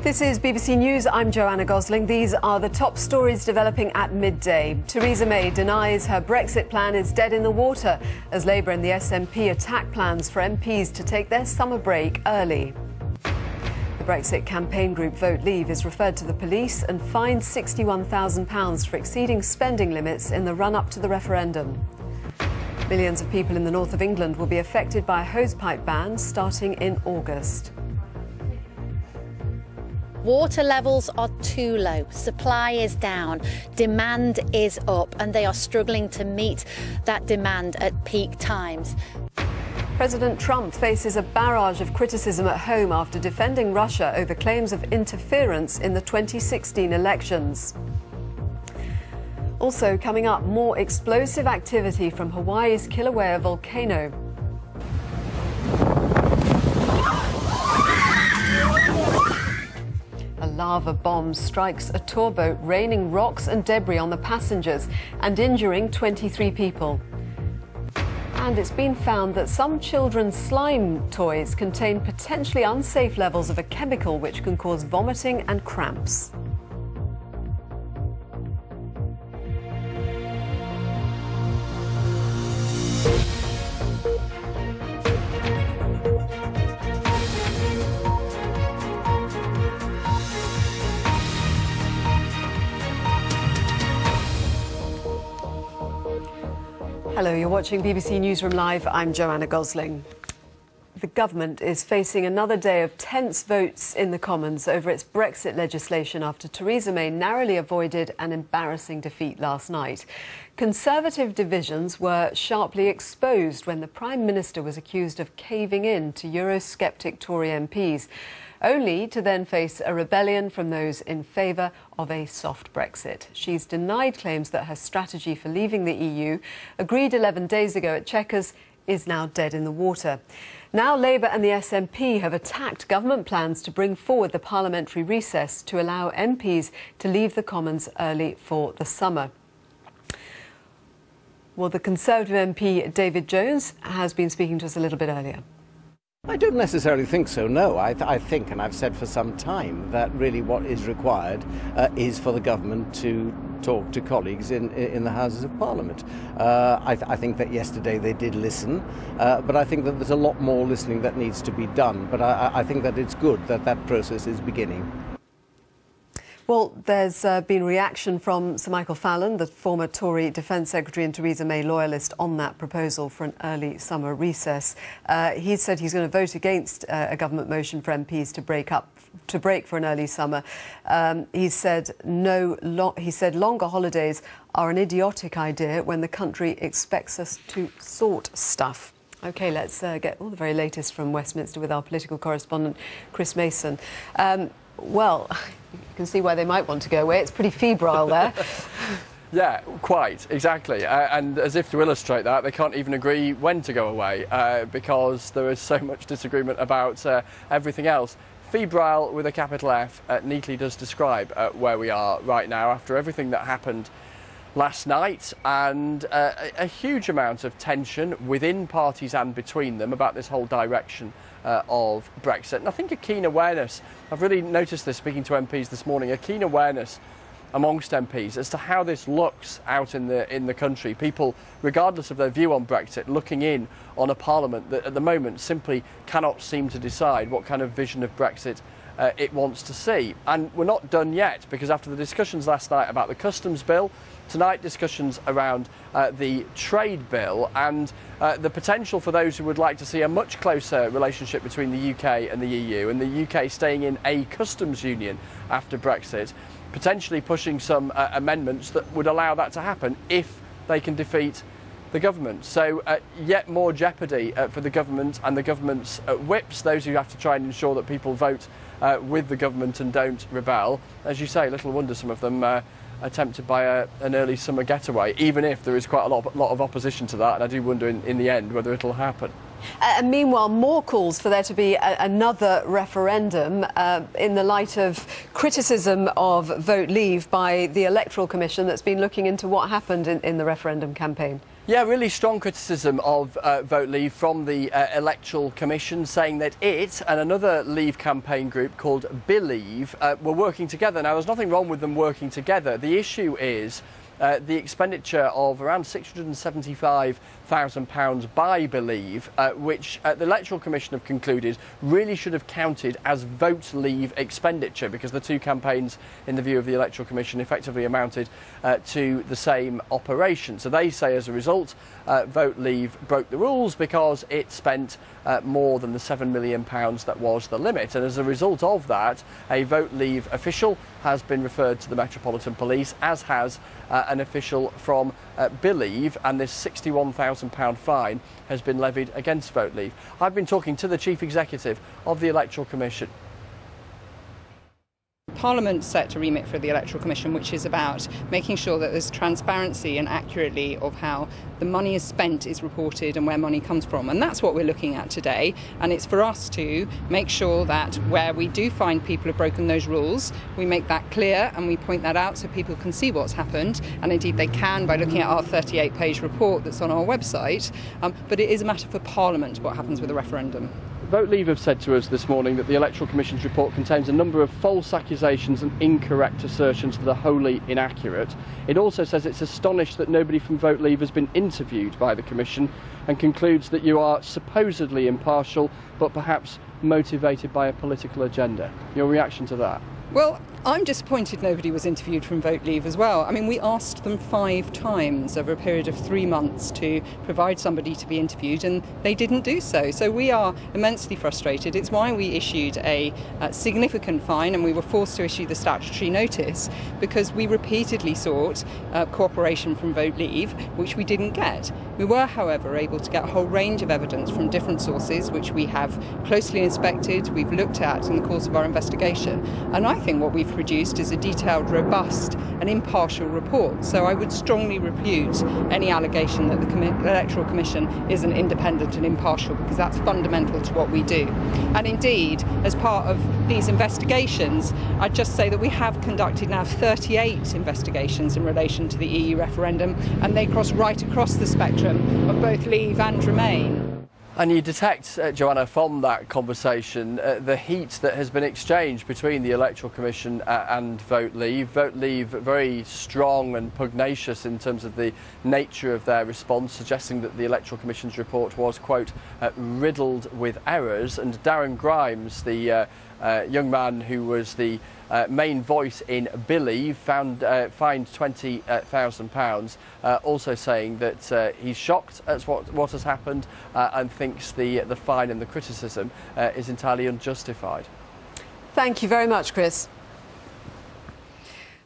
This is BBC News. I'm Joanna Gosling. These are the top stories developing at midday. Theresa May denies her Brexit plan is dead in the water as Labour and the SNP attack plans for MPs to take their summer break early. The Brexit campaign group Vote Leave is referred to the police and fined £61,000 for exceeding spending limits in the run-up to the referendum. Millions of people in the north of England will be affected by a hosepipe ban starting in August. Water levels are too low, supply is down, demand is up, and they are struggling to meet that demand at peak times. President Trump faces a barrage of criticism at home after defending Russia over claims of interference in the 2016 elections. Also coming up, more explosive activity from Hawaii's Kilauea volcano. A lava bomb strikes a tour boat, raining rocks and debris on the passengers and injuring 23 people. And it's been found that some children's slime toys contain potentially unsafe levels of a chemical which can cause vomiting and cramps. Hello, you're watching BBC Newsroom Live. I'm Joanna Gosling. The government is facing another day of tense votes in the Commons over its Brexit legislation after Theresa May narrowly avoided an embarrassing defeat last night. Conservative divisions were sharply exposed when the Prime Minister was accused of caving in to Eurosceptic Tory MPs, only to then face a rebellion from those in favour of a soft Brexit. She's denied claims that her strategy for leaving the EU, agreed 11 days ago at Chequers, is now dead in the water. Now Labour and the SNP have attacked government plans to bring forward the parliamentary recess to allow MPs to leave the Commons early for the summer. Well, the Conservative MP David Jones has been speaking to us a little bit earlier. I don't necessarily think so, no. I think, and I've said for some time, that really what is required is for the government to talk to colleagues in the Houses of Parliament. I think that yesterday they did listen, but I think that there's a lot more listening that needs to be done. But I think that it's good that that process is beginning. Well, there's been reaction from Sir Michael Fallon, the former Tory Defence Secretary and Theresa May loyalist, on that proposal for an early summer recess. He said he's going to vote against a government motion for MPs to break for an early summer. He said longer holidays are an idiotic idea when the country expects us to sort stuff. OK, let's get all the very latest from Westminster with our political correspondent, Chris Mason. Well, you can see why they might want to go away. It's pretty febrile there. Yeah, quite, exactly. And as if to illustrate that, they can't even agree when to go away because there is so much disagreement about everything else. Febrile with a capital F neatly does describe where we are right now after everything that happened last night and a huge amount of tension within parties and between them about this whole direction of Brexit. And I think a keen awareness, I've really noticed this speaking to MPs this morning, a keen awareness amongst MPs as to how this looks out in the country. People, regardless of their view on Brexit, looking in on a parliament that at the moment simply cannot seem to decide what kind of vision of Brexit it wants to see. And we're not done yet, because after the discussions last night about the customs bill, tonight discussions around the trade bill and the potential for those who would like to see a much closer relationship between the UK and the EU, and the UK staying in a customs union after Brexit, potentially pushing some amendments that would allow that to happen if they can defeat the government. So yet more jeopardy for the government and the government's whips, those who have to try and ensure that people vote with the government and don't rebel. As you say, little wonder some of them are tempted by an early summer getaway, even if there is quite a lot of opposition to that, and I do wonder in the end whether it'll happen. And meanwhile, more calls for there to be another referendum in the light of criticism of Vote Leave by the Electoral Commission that's been looking into what happened in the referendum campaign. Yeah, really strong criticism of Vote Leave from the Electoral Commission, saying that it and another Leave campaign group called Believe were working together. Now, there's nothing wrong with them working together. The issue is the expenditure of around £675,000 by Believe, which the Electoral Commission have concluded really should have counted as Vote Leave expenditure, because the two campaigns, in the view of the Electoral Commission, effectively amounted to the same operation. So they say as a result, Vote Leave broke the rules because it spent more than the £7 million that was the limit. And as a result of that, a Vote Leave official has been referred to the Metropolitan Police, as has an official from Believe, and this £61,000 fine has been levied against Vote Leave. I've been talking to the Chief Executive of the Electoral Commission. Parliament set a remit for the Electoral Commission, which is about making sure that there's transparency and accurately of how the money is spent is reported and where money comes from. And that's what we're looking at today. And it's for us to make sure that where we do find people have broken those rules, we make that clear and we point that out so people can see what's happened. And indeed they can by looking at our 38-page report that's on our website. But it is a matter for Parliament what happens with the referendum. Vote Leave have said to us this morning that the Electoral Commission's report contains a number of false accusations and incorrect assertions that are wholly inaccurate. It also says it's astonished that nobody from Vote Leave has been interviewed by the Commission, and concludes that you are supposedly impartial but perhaps motivated by a political agenda. Your reaction to that? Well, I'm disappointed nobody was interviewed from Vote Leave as well. I mean, we asked them 5 times over a period of 3 months to provide somebody to be interviewed, and they didn't do so. So we are immensely frustrated. It's why we issued a significant fine, and we were forced to issue the statutory notice, because we repeatedly sought cooperation from Vote Leave, which we didn't get. We were, however, able to get a whole range of evidence from different sources, which we have closely inspected, we've looked at in the course of our investigation. And I think what we've produced is a detailed, robust and impartial report. So I would strongly refute any allegation that the Electoral Commission isn't independent and impartial, because that's fundamental to what we do. And indeed, as part of these investigations, I'd just say that we have conducted now 38 investigations in relation to the EU referendum, and they cross right across the spectrum of both Leave and Remain. And you detect, Joanna, from that conversation, the heat that has been exchanged between the Electoral Commission and Vote Leave. Vote Leave very strong and pugnacious in terms of the nature of their response, suggesting that the Electoral Commission's report was, quote, riddled with errors. And Darren Grimes, the young man who was the main voice in Believe, fined £20,000, also saying that he's shocked at what has happened and thinks the fine and the criticism is entirely unjustified. Thank you very much, Chris.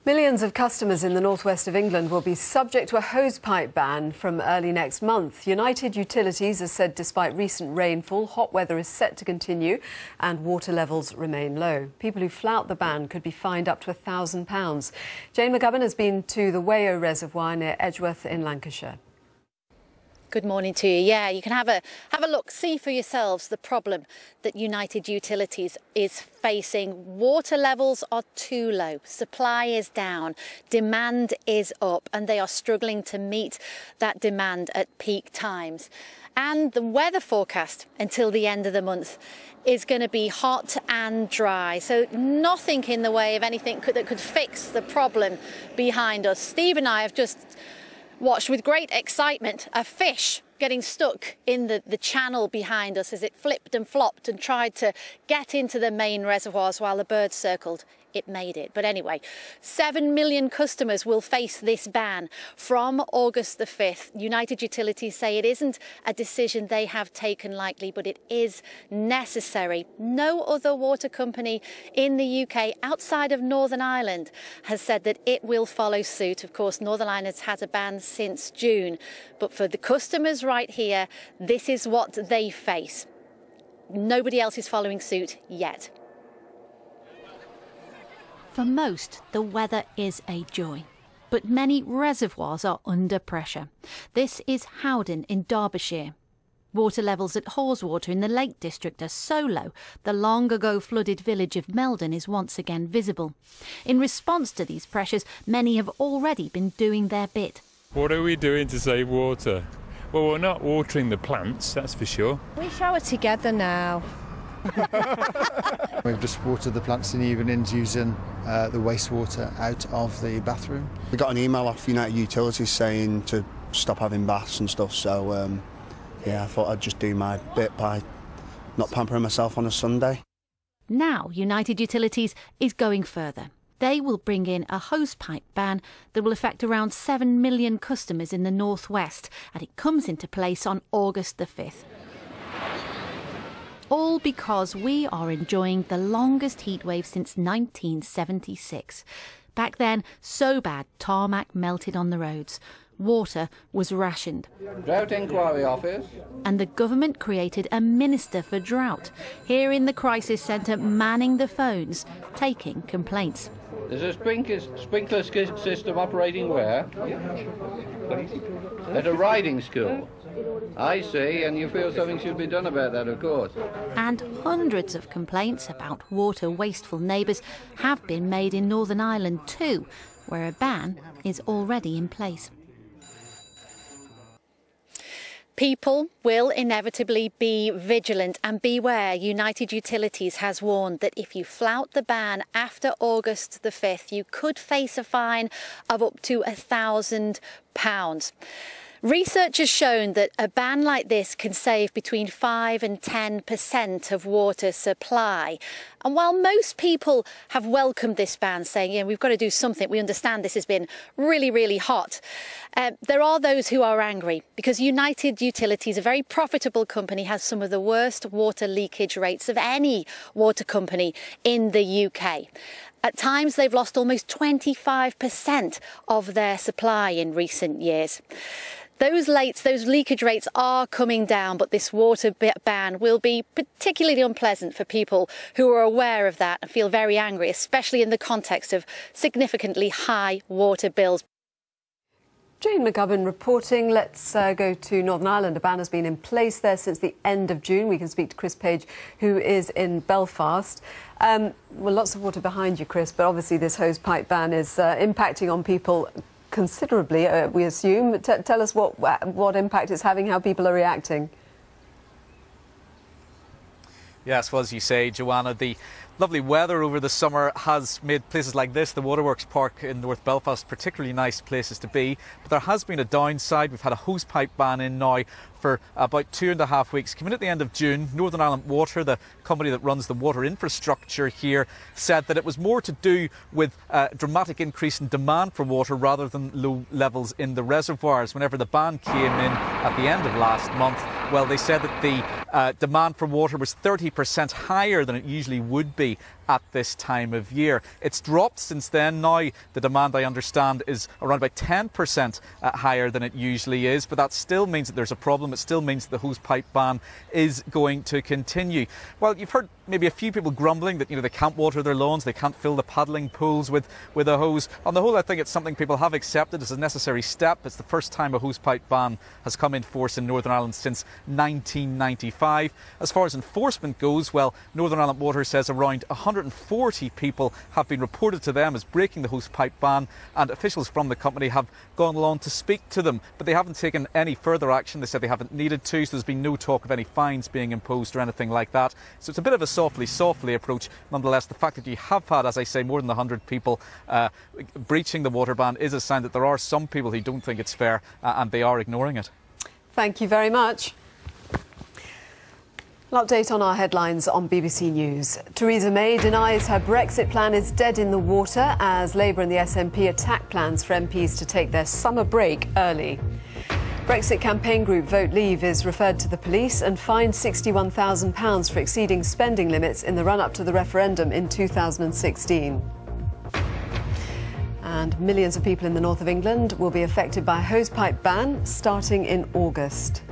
Millions of customers in the northwest of England will be subject to a hosepipe ban from early next month. United Utilities has said despite recent rainfall, hot weather is set to continue and water levels remain low. People who flout the ban could be fined up to £1,000. Jane McGovern has been to the Wayo Reservoir near Edgeworth in Lancashire. Good morning to you. Yeah, you can have a look, see for yourselves the problem that United Utilities is facing. Water levels are too low, supply is down, demand is up, and they are struggling to meet that demand at peak times. And the weather forecast until the end of the month is going to be hot and dry, so nothing in the way of anything that could fix the problem behind us. Steve and I have just watched with great excitement a fish getting stuck in the channel behind us as it flipped and flopped and tried to get into the main reservoirs while the birds circled. It made it. But anyway, 7 million customers will face this ban from August the 5th. United Utilities say it isn't a decision they have taken lightly, but it is necessary. No other water company in the UK outside of Northern Ireland has said that it will follow suit. Of course, Northern Ireland has had a ban since June. But for the customers right here, this is what they face. Nobody else is following suit yet. For most, the weather is a joy, but many reservoirs are under pressure. This is Howden in Derbyshire. Water levels at Haweswater in the Lake District are so low, the long ago flooded village of Meldon is once again visible. In response to these pressures, many have already been doing their bit. What are we doing to save water? Well, we're not watering the plants, that's for sure. We shower together now. We've just watered the plants in the evenings using the wastewater out of the bathroom. We got an email off United Utilities saying to stop having baths and stuff, so yeah, I thought I'd just do my bit by not pampering myself on a Sunday. Now United Utilities is going further. They will bring in a hosepipe ban that will affect around 7 million customers in the northwest, and it comes into place on August the 5th. All because we are enjoying the longest heatwave since 1976. Back then, so bad tarmac melted on the roads. Water was rationed. Drought Inquiry Office. And the government created a Minister for Drought, here in the crisis centre manning the phones, taking complaints. Is a sprinkler system operating where? At a riding school. I see, and you feel something should be done about that, of course. And hundreds of complaints about water wasteful neighbours have been made in Northern Ireland too, where a ban is already in place. People will inevitably be vigilant, and beware, United Utilities has warned that if you flout the ban after August the 5th, you could face a fine of up to £1,000. Research has shown that a ban like this can save between 5 and 10% of water supply. And while most people have welcomed this ban, saying, yeah, we've got to do something, we understand this has been really, really hot, there are those who are angry because United Utilities, a very profitable company, has some of the worst water leakage rates of any water company in the UK. At times, they've lost almost 25% of their supply in recent years. Those leakage rates are coming down, but this water ban will be particularly unpleasant for people who are aware of that and feel very angry, especially in the context of significantly high water bills. Jane McGovern reporting. Let's go to Northern Ireland. A ban has been in place there since the end of June. We can speak to Chris Page, who is in Belfast. Well, lots of water behind you, Chris, but obviously this hosepipe ban is impacting on people considerably, we assume. Tell us what impact it's having, how people are reacting. Yes, well, as you say, Joanna, the lovely weather over the summer has made places like this, the Waterworks Park in North Belfast, particularly nice places to be. But there has been a downside. We've had a hosepipe ban in now for about 2.5 weeks. Came in at the end of June. Northern Ireland Water, the company that runs the water infrastructure here, said that it was more to do with a dramatic increase in demand for water rather than low levels in the reservoirs. Whenever the ban came in at the end of last month, well, they said that the demand for water was 30% higher than it usually would be at this time of year. It's dropped since then. Now the demand, I understand, is around about 10% higher than it usually is, but that still means that there's a problem. It still means that the hosepipe ban is going to continue. Well, you've heard maybe a few people grumbling that, they can't water their lawns, they can't fill the paddling pools with a hose. On the whole, I think it's something people have accepted as a necessary step. It's the first time a hosepipe ban has come in force in Northern Ireland since 1995. As far as enforcement goes, well, Northern Ireland Water says around 140 people have been reported to them as breaking the hosepipe ban, and officials from the company have gone along to speak to them, but they haven't taken any further action. They said they haven't needed to, so there's been no talk of any fines being imposed or anything like that. So it's a bit of a softly approach. Nonetheless, the fact that you have had, as I say, more than 100 people breaching the water ban is a sign that there are some people who don't think it's fair and they are ignoring it. Thank you very much. An update on our headlines on BBC News. Theresa May denies her Brexit plan is dead in the water as Labour and the SNP attack plans for MPs to take their summer break early. Brexit campaign group Vote Leave is referred to the police and fined £61,000 for exceeding spending limits in the run-up to the referendum in 2016. And millions of people in the north of England will be affected by a hosepipe ban starting in August.